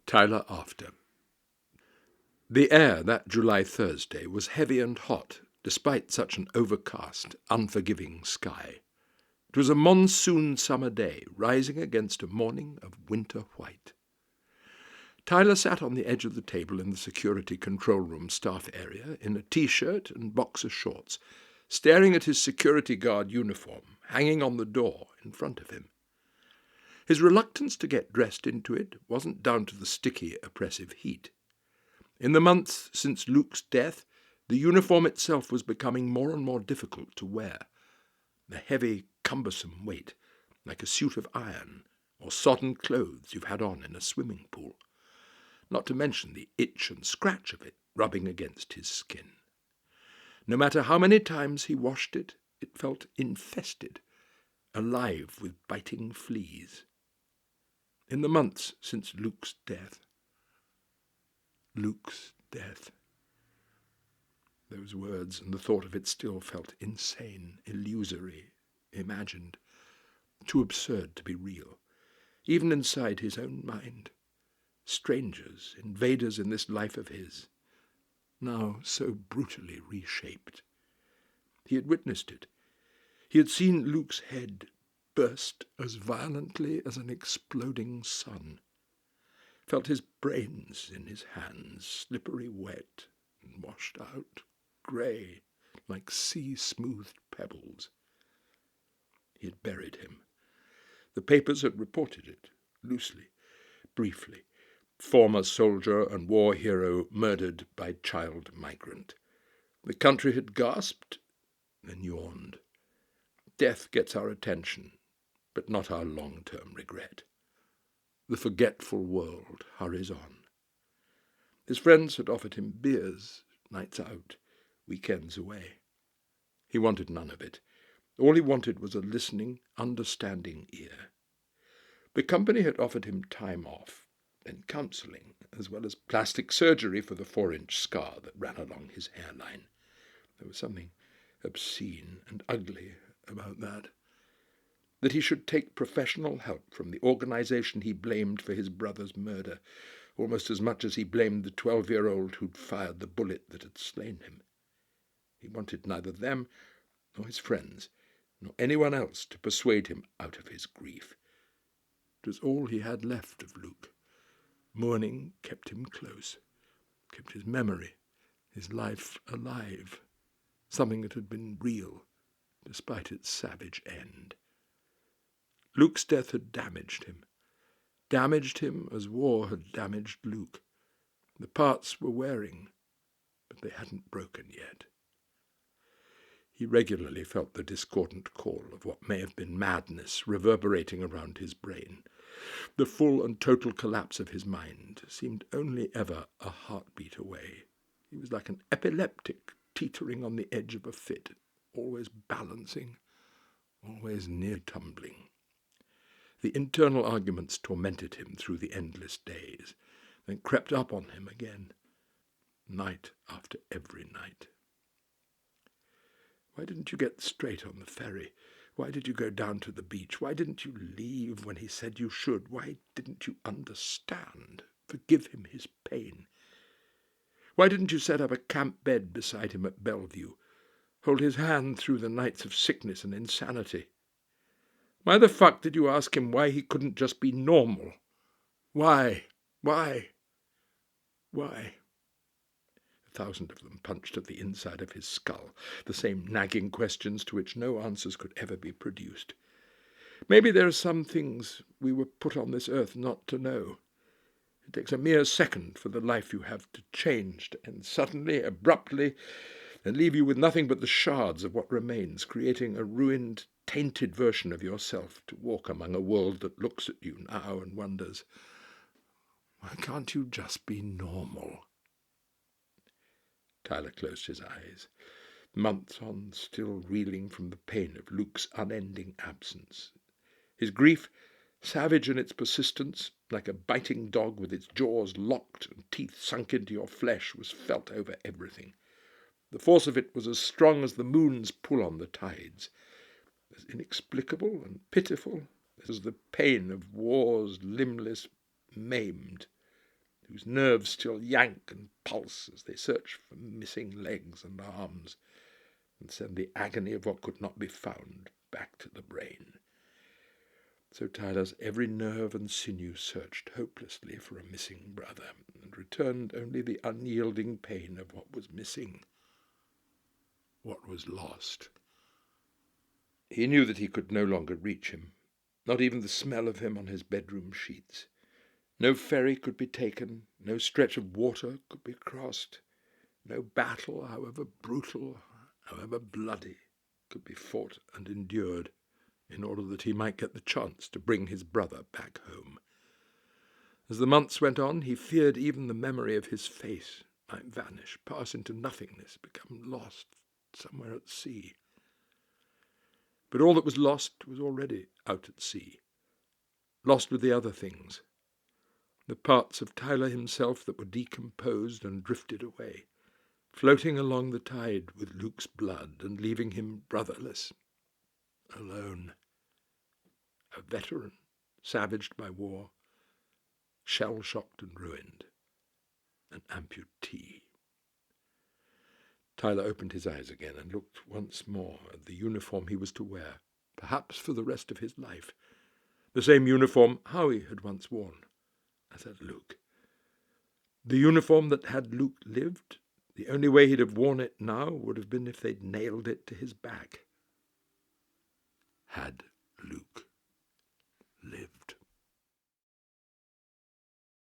Tyler after. The air that July Thursday was heavy and hot, despite such an overcast, unforgiving sky. It was a monsoon summer day, rising against a morning of winter white. Tyler sat on the edge of the table in the security control room staff area in a T-shirt and boxer shorts, staring at his security guard uniform hanging on the door in front of him. His reluctance to get dressed into it wasn't down to the sticky, oppressive heat. In the months since Luke's death, the uniform itself was becoming more and more difficult to wear. The heavy, cumbersome weight, like a suit of iron or sodden clothes you've had on in a swimming pool. Not to mention the itch and scratch of it rubbing against his skin. No matter how many times he washed it, it felt infested, alive with biting fleas. In the months since Luke's death. Those words and the thought of it still felt insane, illusory, imagined, too absurd to be real, even inside his own mind. Strangers, invaders in this life of his, now so brutally reshaped. He had witnessed it. He had seen Luke's head burst as violently as an exploding sun, felt his brains in his hands, slippery wet and washed out, grey, like sea-smoothed pebbles. He had buried him. The papers had reported it, loosely, briefly. Former soldier and war hero murdered by child migrant. The country had gasped, then yawned. Death gets our attention, but not our long-term regret. The forgetful world hurries on. His friends had offered him beers, nights out, weekends away. He wanted none of it. All he wanted was a listening, understanding ear. The company had offered him time off, and counselling, as well as plastic surgery for the 4-inch scar that ran along his hairline. There was something obscene and ugly about that. That he should take professional help from the organisation he blamed for his brother's murder, almost as much as he blamed the 12-year-old who'd fired the bullet that had slain him. He wanted neither them, nor his friends, nor anyone else to persuade him out of his grief. It was all he had left of Luke. Mourning kept him close, kept his memory, his life alive, something that had been real, despite its savage end. Luke's death had damaged him as war had damaged Luke. The parts were wearing, but they hadn't broken yet. He regularly felt the discordant call of what may have been madness reverberating around his brain. The full and total collapse of his mind seemed only ever a heartbeat away. He was like an epileptic teetering on the edge of a fit, always balancing, always near tumbling. The internal arguments tormented him through the endless days, then crept up on him again, night after every night. Why didn't you get straight on the ferry? Why did you go down to the beach? Why didn't you leave when he said you should? Why didn't you understand, forgive him his pain? Why didn't you set up a camp bed beside him at Bellevue, hold his hand through the nights of sickness and insanity? Why the fuck did you ask him why he couldn't just be normal? Why? 1,000 of them punched at the inside of his skull, the same nagging questions to which no answers could ever be produced. Maybe there are some things we were put on this earth not to know. It takes a mere second for the life you have to change, and suddenly, abruptly, and leave you with nothing but the shards of what remains, creating a ruined, tainted version of yourself to walk among a world that looks at you now and wonders, why can't you just be normal? Tyler closed his eyes, months on, still reeling from the pain of Luke's unending absence. His grief, savage in its persistence, like a biting dog with its jaws locked and teeth sunk into your flesh, was felt over everything. The force of it was as strong as the moon's pull on the tides, as inexplicable and pitiful as the pain of war's limbless, maimed, whose nerves still yank and pulse as they search for missing legs and arms, and send the agony of what could not be found back to the brain. So Tyler's every nerve and sinew searched hopelessly for a missing brother, and returned only the unyielding pain of what was missing, what was lost. He knew that he could no longer reach him, not even the smell of him on his bedroom sheets. No ferry could be taken, no stretch of water could be crossed, no battle, however brutal, however bloody, could be fought and endured in order that he might get the chance to bring his brother back home. As the months went on, he feared even the memory of his face might vanish, pass into nothingness, become lost somewhere at sea. But all that was lost was already out at sea, lost with the other things, the parts of Tyler himself that were decomposed and drifted away, floating along the tide with Luke's blood and leaving him brotherless, alone, a veteran, savaged by war, shell-shocked and ruined, an amputee. Tyler opened his eyes again and looked once more at the uniform he was to wear, perhaps for the rest of his life, the same uniform Howie had once worn, as had Luke. The uniform that had Luke lived, the only way he'd have worn it now would have been if they'd nailed it to his back. Had Luke lived?